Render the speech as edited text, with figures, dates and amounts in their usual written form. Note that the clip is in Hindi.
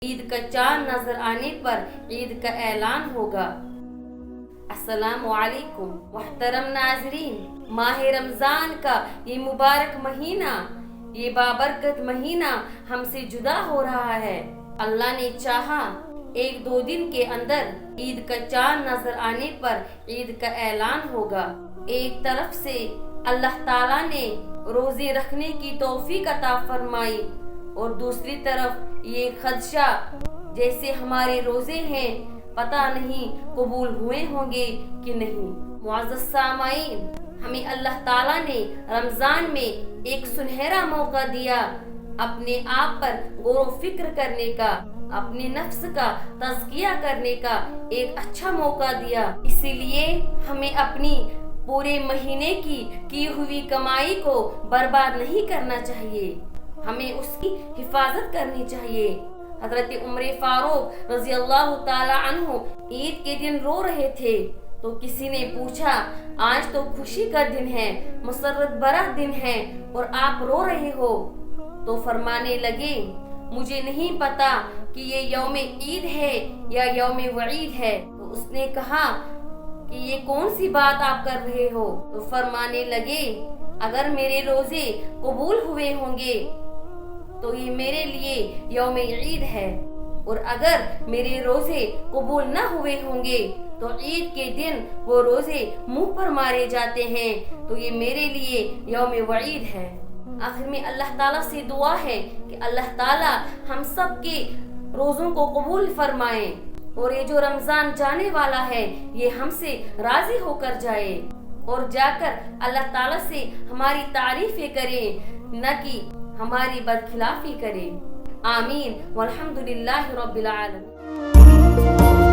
ईद का चांद नजर आने पर ईद का ऐलान होगा। अस्सलामु अलैकुम मुहतरम नाजरीन, माह रमजान का ये मुबारक महीना, ये बाबरकत महीना हमसे जुदा हो रहा है। अल्लाह ने चाहा 1-2 दिन के अंदर ईद का चांद नजर आने पर ईद का ऐलान होगा। एक तरफ से अल्लाह ताला ने रोजे रखने की तौफीक अता फरमाई और दूसरी तरफ ये खदशा जैसे हमारे रोजे हैं पता नहीं कबूल हुए होंगे कि नहीं। मुअज़्ज़ज़ सामाईन, हमें अल्लाह ताला ने रमजान में एक सुनहरा मौका दिया अपने आप पर गौर फिक्र करने का, अपने नफ्स का तज़किया करने का एक अच्छा मौका दिया। इसीलिए हमें अपनी पूरे महीने की हुई कमाई को बर्बाद नहीं करना चाहिए, हमें उसकी हिफाजत करनी चाहिए। हजरत उमर फारूक रज़ी अल्लाह ताला अन्हु ईद के दिन रो रहे थे तो किसी ने पूछा, आज तो खुशी का दिन है, मसरत भरा दिन है और आप रो रहे हो? तो फरमाने लगे, मुझे नहीं पता कि ये यौम ईद है या यौम वईद है। तो उसने कहा कि ये कौन सी बात आप कर रहे हो? तो फरमाने लगे, अगर मेरे रोजे कबूल हुए होंगे तो ये मेरे लिए यौम ईद है, और अगर मेरे रोजे कबूल न हुए होंगे तो ईद के दिन वो रोजे मुंह पर मारे जाते हैं, तो ये मेरे लिए यौम वईद है। आखिर में अल्लाह ताला से दुआ है कि अल्लाह ताला हम सब के रोजों को कबूल फरमाए और ये जो रमजान जाने वाला है ये हमसे राजी होकर जाए और जाकर अल्लाह ताला से हमारी तारीफें करे, न कि हमारी बदखिलाफी करे। आमीन वल्हम्दुलिल्लाहि रब्बिल आलमीन।